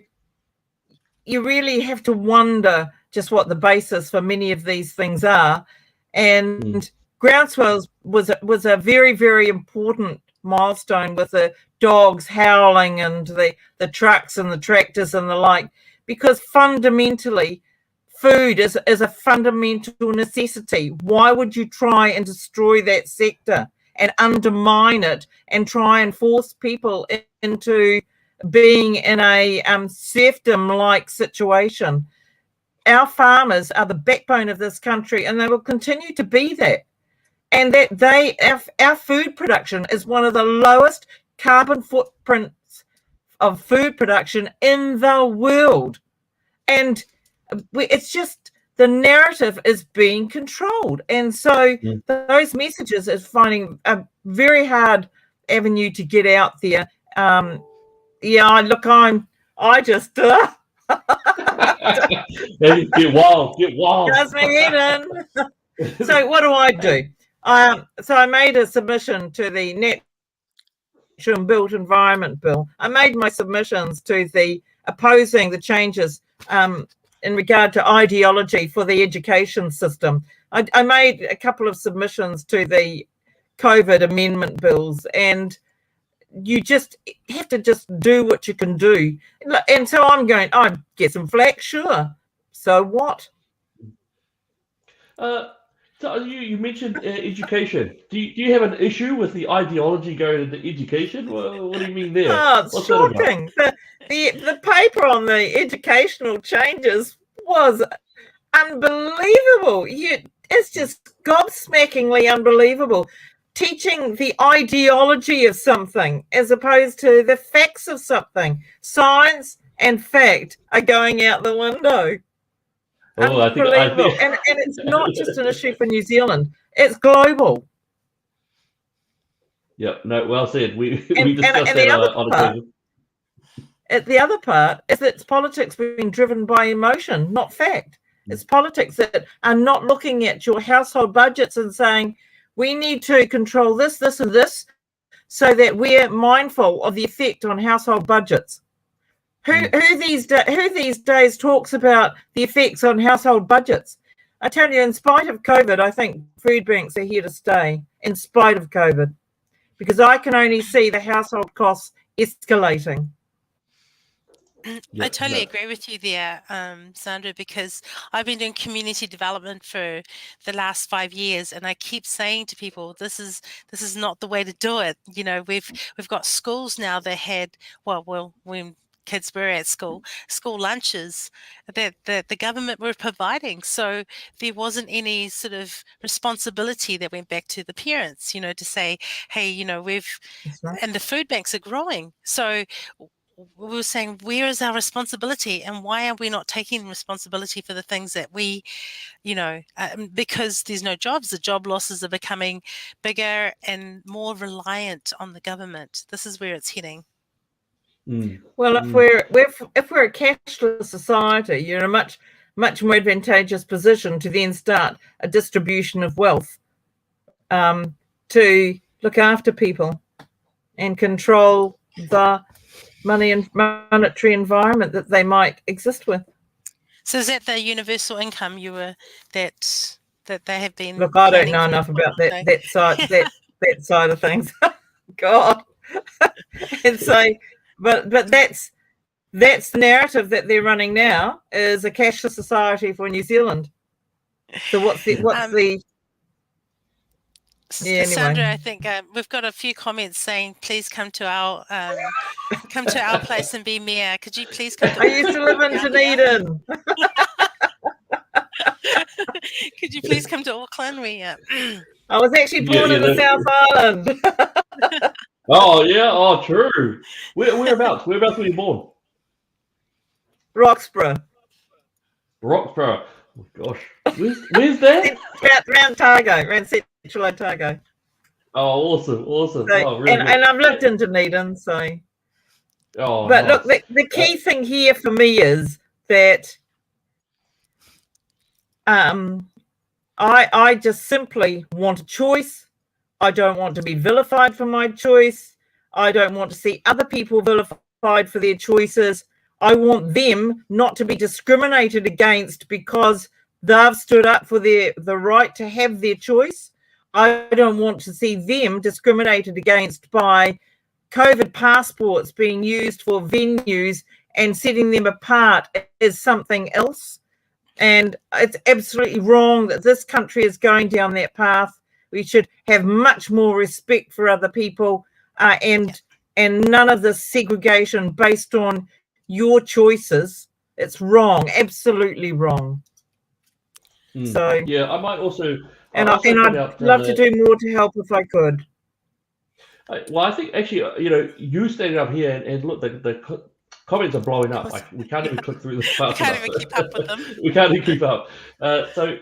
you really have to wonder just what the basis for many of these things are. And groundswells was a very, very important milestone, with the dogs howling and the trucks and the tractors and the like, because fundamentally food is a fundamental necessity. Why would you try and destroy that sector and undermine it and try and force people into being in a serfdom-like situation? Our farmers are the backbone of this country, and they will continue to be that. And that our food production is one of the lowest carbon footprints of food production in the world. And it's just the narrative is being controlled. And so those messages is finding a very hard avenue to get out there. I just get wild. Does me head in. So what do? So I made a submission to the Natural and Built Environment Bill. I made my submissions to the opposing the changes in regard to ideology for the education system. I made a couple of submissions to the COVID amendment bills, and you just have to just do what you can do. And so I'm going, I get some flack, sure. So what? So you mentioned education. Do you have an issue with the ideology going into education? What do you mean there? Oh, it's shocking. The paper on the educational changes was unbelievable. It's just gobsmackingly unbelievable. Teaching the ideology of something as opposed to the facts of something. Science and fact are going out the window. Oh, unbelievable. I think... and it's not just an issue for New Zealand, it's global. Yeah, no, well said. We discussed that on occasion. The other part is that it's politics being driven by emotion, not fact. It's politics that are not looking at your household budgets and saying, we need to control this, this, and this, so that we're mindful of the effect on household budgets. Who these days talks about the effects on household budgets? I tell you, in spite of COVID, I think food banks are here to stay, in spite of COVID, because I can only see the household costs escalating. I totally agree with you there, Sandra, because I've been doing community development for the last 5 years, and I keep saying to people, this is not the way to do it. You know, we've got schools now that had when kids were at school lunches that the government were providing, so there wasn't any sort of responsibility that went back to the parents, you know, to say, hey, you know, and the food banks are growing, so we were saying, where is our responsibility, and why are we not taking responsibility for the things that we, you know, because there's no jobs, the job losses are becoming bigger and more reliant on the government. This is where it's heading. Well, if we're a cashless society, you're in a much more advantageous position to then start a distribution of wealth to look after people and control the money and monetary environment that they might exist with. So is that the universal income that that they have been. Look, I don't know enough about that side of things. God. And so, but that's the narrative that they're running now, is a cashless society for New Zealand. So what's the anyway. Sandra, I think we've got a few comments saying, please come to our place and be mayor. Could you please come to I used to live in Dunedin. Could you please come to Auckland? I was actually born in the South Island. Oh, yeah. Oh, true. Whereabouts? Whereabouts were you born? Roxburgh. Roxburgh. Oh, gosh. Where's that? Around Otago, around Central Otago. Oh, awesome. So, Oh, really and I've lived in Dunedin, so. Oh, but nice. look, the key thing here for me is that I just simply want a choice. I don't want to be vilified for my choice. I don't want to see other people vilified for their choices. I want them not to be discriminated against because they've stood up for the right to have their choice. I don't want to see them discriminated against by COVID passports being used for venues and setting them apart as something else. And it's absolutely wrong that this country is going down that path. We should have much more respect for other people and none of this segregation based on your choices. It's wrong, absolutely wrong. So yeah, I might also, and I'd love to do more to help if I could. Well, I think actually, you standing up here and look, the comments are blowing up. Like we can't even click through the fast We can't even keep up with them. We can't even keep up. So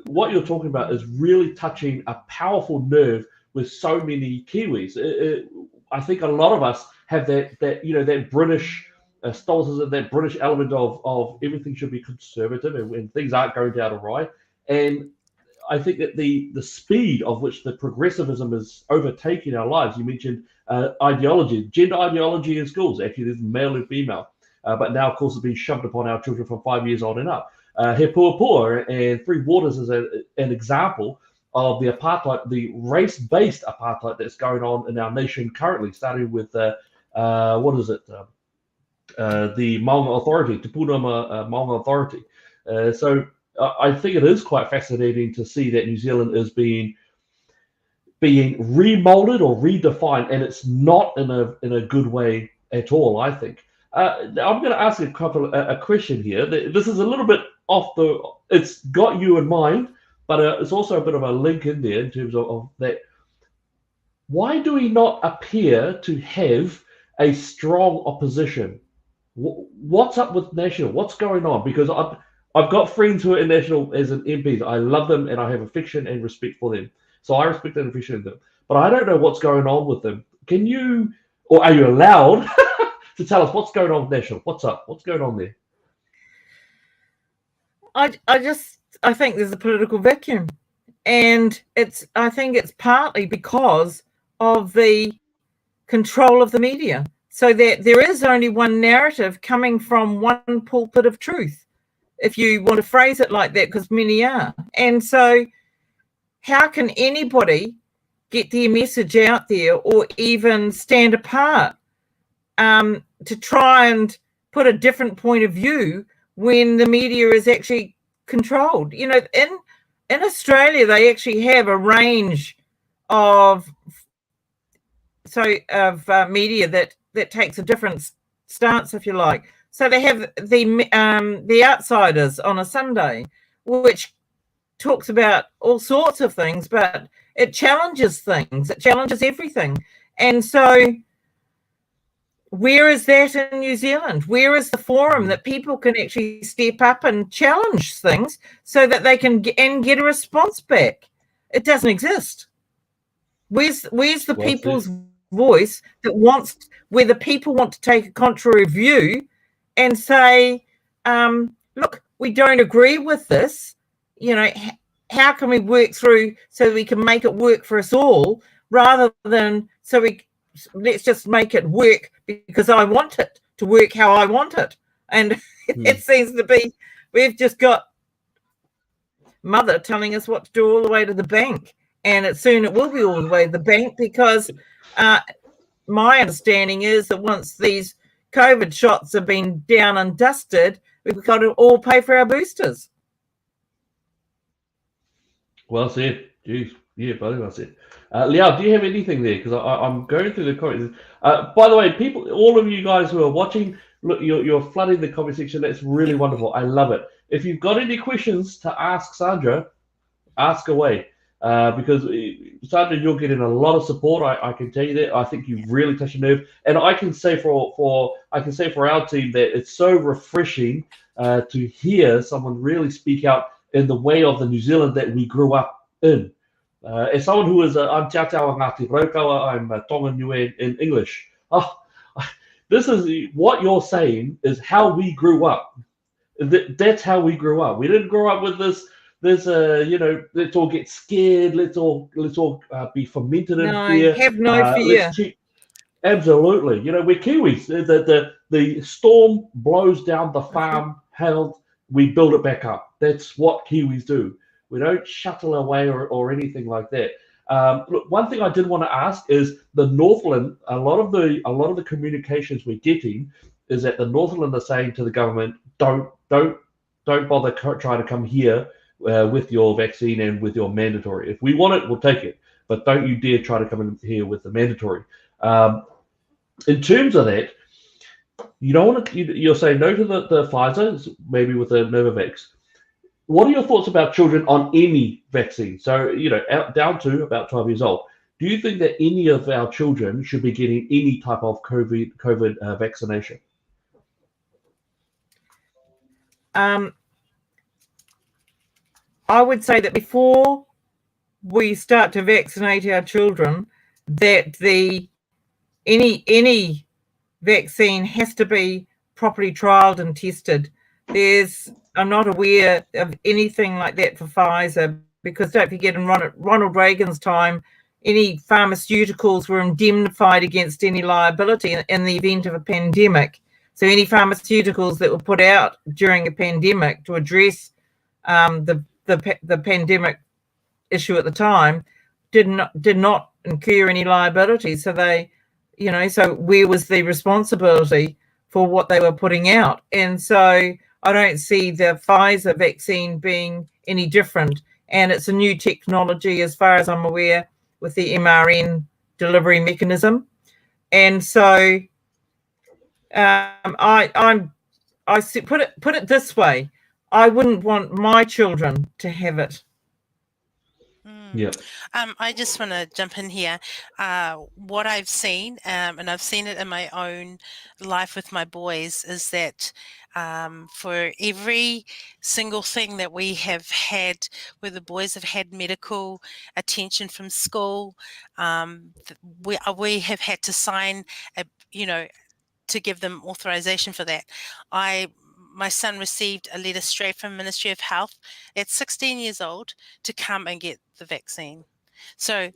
what you're talking about is really touching a powerful nerve with so many Kiwis. I think a lot of us have that British stoicism, that British element of everything should be conservative and when things aren't going down awry. And I think that the speed of which the progressivism is overtaking our lives. You mentioned ideology, gender ideology in schools. Actually, there's male and female, but now, of course, it's being shoved upon our children from 5 years on and up. He Puapua and Three Waters is an example of the apartheid, the race-based apartheid that's going on in our nation currently, starting with the Maunga Authority, Te Pūnama Maunga Authority. So I think it is quite fascinating to see that New Zealand is being remolded or redefined, and it's not in a good way at all. I think I'm going to ask a question here. This is a little bit it's got you in mind, but it's also a bit of a link in there in terms of that. Why do we not appear to have a strong opposition? What's up with National? What's going on? Because I've got friends who are in National as an MPs. I love them and I have affection and respect for them. So I respect and appreciate them. But I don't know what's going on with them. Can you, or are you allowed to tell us what's going on with National? What's up? What's going on there? I think there's a political vacuum. And I think it's partly because of the control of the media. So that there is only one narrative coming from one pulpit of truth, if you want to phrase it like that, because many are. And so how can anybody get their message out there or even stand apart to try and put a different point of view when the media is actually controlled? In Australia, they actually have a range of media that takes a different stance, if you like. So they have the Outsiders on a Sunday, which talks about all sorts of things, but it challenges things. It challenges everything. And so where is that in New Zealand? Where is the forum that people can actually step up and challenge things so that they can get a response back? It doesn't exist. Where's the people's voice where the people want to take a contrary view and say, look, we don't agree with this. How can we work through so we can make it work for us all, rather than let's just make it work because I want it to work how I want it. And it seems to be we've just got mother telling us what to do all the way to the bank. And soon it will be all the way to the bank, because my understanding is that once these COVID shots have been down and dusted, we've got to all pay for our boosters. Well said. Jeez. Yeah, very well said. Leao, do you have anything there? Because I'm going through the comments. By the way, people, all of you guys who are watching, look, you're flooding the comment section. That's really wonderful. I love it. If you've got any questions to ask Sandra, ask away. Because Sandra, you're getting a lot of support. I can tell you that. I think you've really touched a nerve, and I can say for our team that it's so refreshing to hear someone really speak out in the way of the New Zealand that we grew up in. As someone who is, I'm Te Atao Ngāti Raukawa, I'm Tonga Niue in English. Oh, this is what you're saying is how we grew up. That's how we grew up. We didn't grow up with this. Let's all get scared. Let's all be fermented in fear. Have no fear. Absolutely. We're Kiwis. The storm blows down the farm held. We build it back up. That's what Kiwis do. We don't shuttle away or anything like that. Look, one thing I did want to ask is the Northland. A lot of the communications we're getting is that the Northland are saying to the government, don't bother trying to come here with your vaccine and with your mandatory. If we want it, we'll take it, but don't you dare try to come in here with the mandatory. In terms of that, you don't want to. You're saying no to the Pfizer, maybe with the Novavax. What are your thoughts about children on any vaccine? So, down to about 12 years old. Do you think that any of our children should be getting any type of COVID vaccination? I would say that before we start to vaccinate our children, that any vaccine has to be properly trialled and tested. I'm not aware of anything like that for Pfizer, because don't forget, in Ronald Reagan's time, any pharmaceuticals were indemnified against any liability in the event of a pandemic. So any pharmaceuticals that were put out during a pandemic to address the pandemic issue at the time did not incur any liability. So so where was the responsibility for what they were putting out? And so I don't see the Pfizer vaccine being any different. And it's a new technology, as far as I'm aware, with the mRNA delivery mechanism. And so I put it this way: I wouldn't want my children to have it. Yeah. I just want to jump in here. What I've seen, and I've seen it in my own life with my boys, is that for every single thing that we have had, where the boys have had medical attention from school, we have had to sign, to give them authorization for that. My son received a letter straight from Ministry of Health at 16 years old to come and get the vaccine. So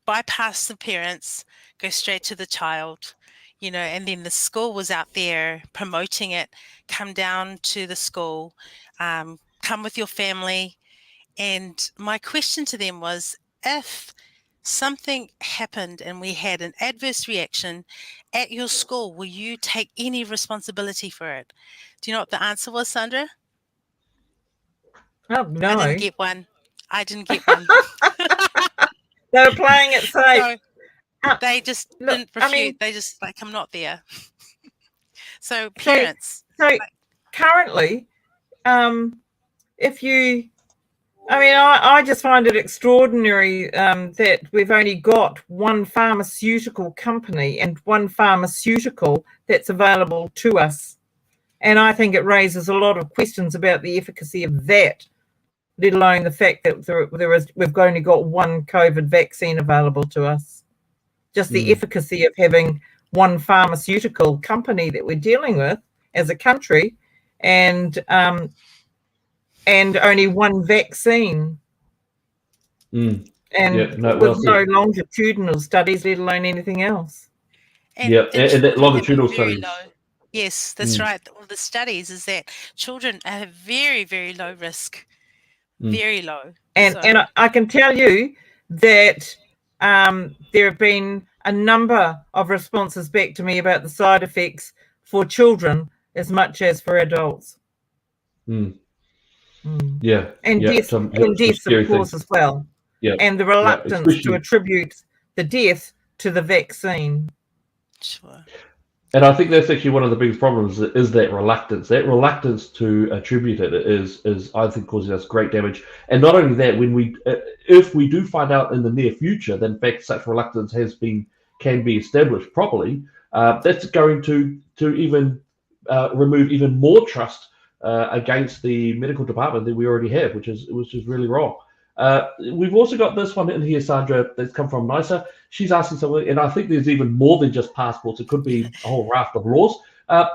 bypass the parents, go straight to the child, and then the school was out there promoting it. Come down to the school, come with your family. And my question to them was, if something happened and we had an adverse reaction at your school, will you take any responsibility for it? Do you know what the answer was, Sandra? Oh, no. I didn't get one. They were playing it safe. So they just didn't refute. They just I'm not there. So parents. So currently, I just find it extraordinary that we've only got one pharmaceutical company and one pharmaceutical that's available to us. And I think it raises a lot of questions about the efficacy of that, let alone the fact that we've only got one COVID vaccine available to us. Just the efficacy of having one pharmaceutical company that we're dealing with as a country, and only one vaccine. And with no longitudinal studies, let alone anything else. And that longitudinal studies. Yes, that's right. All the studies is that children are very, very low risk. very low. And I can tell you that there have been a number of responses back to me about the side effects for children as much as for adults. Yeah, and yeah, deaths, of course, as well. Yeah, and the reluctance to attribute the death to the vaccine. Sure. And I think that's actually one of the biggest problems is that reluctance. That reluctance to attribute it is I think causing us great damage. And not only that, when we if we do find out in the near future that in fact such reluctance can be established properly, that's going to even remove even more trust against the medical department than we already have, which is really wrong. We've also got this one in here, Sandra, that's come from Nisa. She's asking something, and I think there's even more than just passports. It could be a whole raft of laws.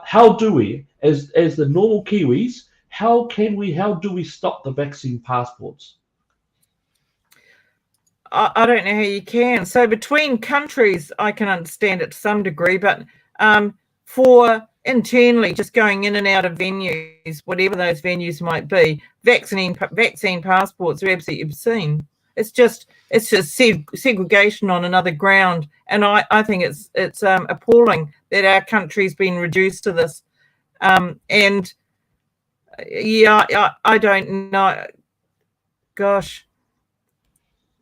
How do we, as the normal Kiwis, how do we stop the vaccine passports? I don't know how you can. So between countries, I can understand it to some degree, but for internally, just going in and out of venues, whatever those venues might be, vaccine passports are absolutely obscene. It's just segregation on another ground, and I think it's appalling that our country's been reduced to this. And yeah, I don't know. Gosh,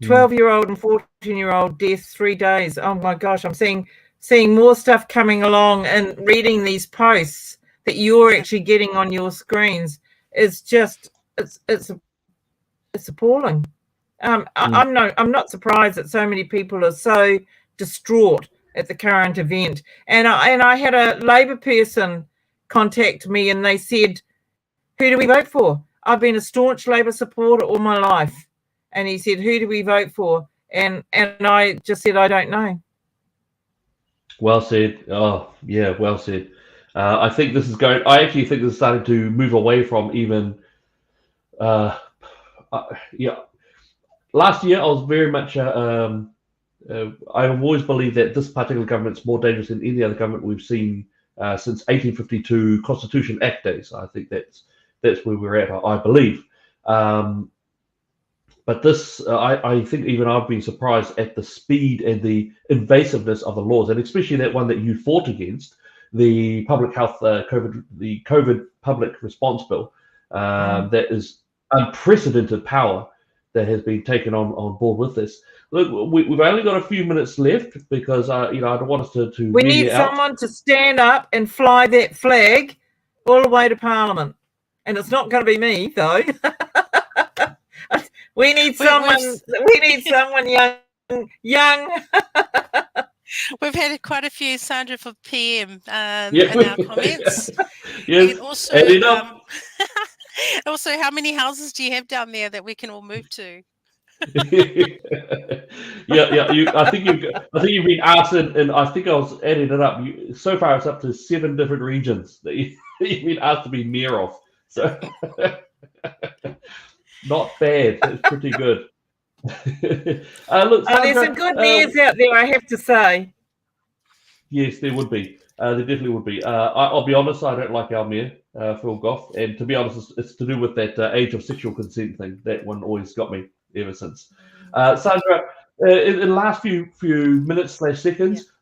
12-year-old and 14-year-old deaths 3 days. Oh my gosh, I'm seeing more stuff coming along and reading these posts that you're actually getting on your screens is just it's appalling. I'm not surprised that so many people are so distraught at the current event. And I had a Labor person contact me and they said, "Who do we vote for?" I've been a staunch Labor supporter all my life. And he said, "Who do we vote for?" And I just said, "I don't know." Well said. Oh, yeah, well said. I think this is going. I actually think this is starting to move away from even. Yeah. Last year, I was very much. I've always believed that this particular government's more dangerous than any other government we've seen since 1852 Constitution Act days. I think that's where we're at. I believe. But this, I think even I've been surprised at the speed and the invasiveness of the laws, and especially that one that you fought against, the public health COVID public response bill. That is unprecedented power that has been taken on board with this. Look, we've only got a few minutes left because I don't want us to. We need someone to stand up and fly that flag all the way to Parliament, and it's not going to be me though. We need someone. We need someone young. We've had quite a few, Sandra, for PM in our comments. Yes. And also, how many houses do you have down there that we can all move to? Yeah. I think you've been asked, and I think I was adding it up. So far, it's up to 7 different regions that you've been asked to be mayor of. So. Not bad. It's pretty good. Look, Sandra, there's some good mayors out there, I have to say. Yes, there would be. There definitely would be. I'll be honest, I don't like our mayor, Phil Goff. And to be honest, it's to do with that age of sexual consent thing. That one always got me ever since. Sandra, in the last few minutes/seconds,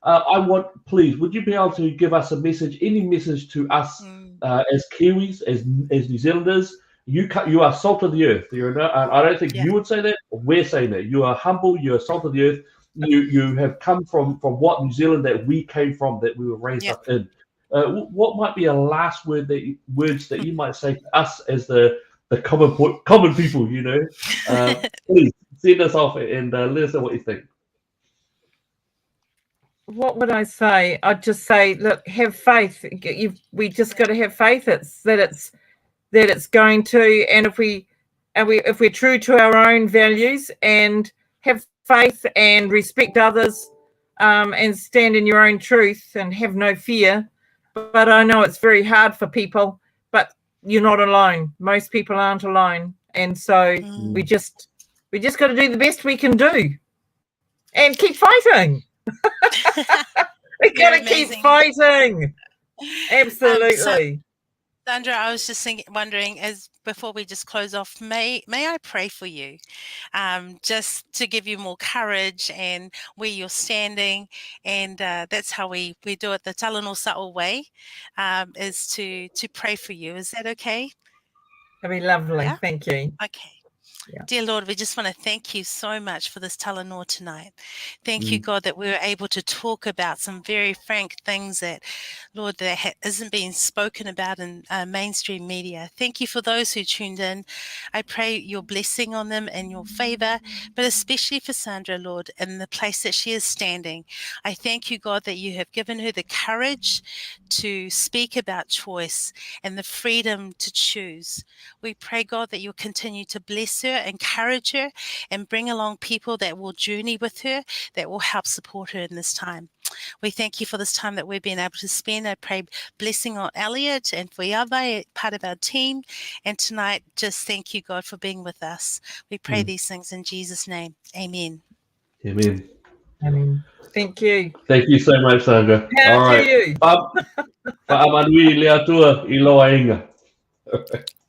please, would you be able to give us a message, any message to us as Kiwis, as New Zealanders? You are salt of the earth. I don't think you would say that. We're saying that. You are humble. You are salt of the earth. You have come from what New Zealand that we came from, that we were raised up in. What might be a last words that you might say to us as the common people? Please send us off and let us know what you think. What would I say? I'd just say, look, have faith. We just got to have faith. That it's going to, and if we're true to our own values and have faith and respect others, and stand in your own truth and have no fear. But I know it's very hard for people, but you're not alone. Most people aren't alone, and so we just got to do the best we can do, and keep fighting. We got to keep fighting. Absolutely. Sandra, I was just wondering, as before we just close off, may I pray for you, just to give you more courage and where you're standing, and that's how we do it the Talanoa Sa'o way, is to pray for you. Is that okay? That'd be lovely. Yeah? Thank you. Okay. Yeah. Dear Lord, we just want to thank you so much for this Talanoa tonight. Thank you, God, that we were able to talk about some very frank things that, Lord, that isn't being spoken about in mainstream media. Thank you for those who tuned in. I pray your blessing on them and your favor, but especially for Sandra, Lord, in the place that she is standing. I thank you, God, that you have given her the courage to speak about choice and the freedom to choose. We pray, God, that you'll continue to bless her, encourage her, and bring along people that will journey with her, that will help support her in this time. We thank you for this time that we've been able to spend. I pray blessing on Elliot and for Yahweh, part of our team. And tonight, just thank you, God, for being with us. We pray these things in Jesus' name. Amen. Amen. Amen. Thank you. Thank you so much, Sandra. How All do right. you? Paamanui Leao tua I loa inga.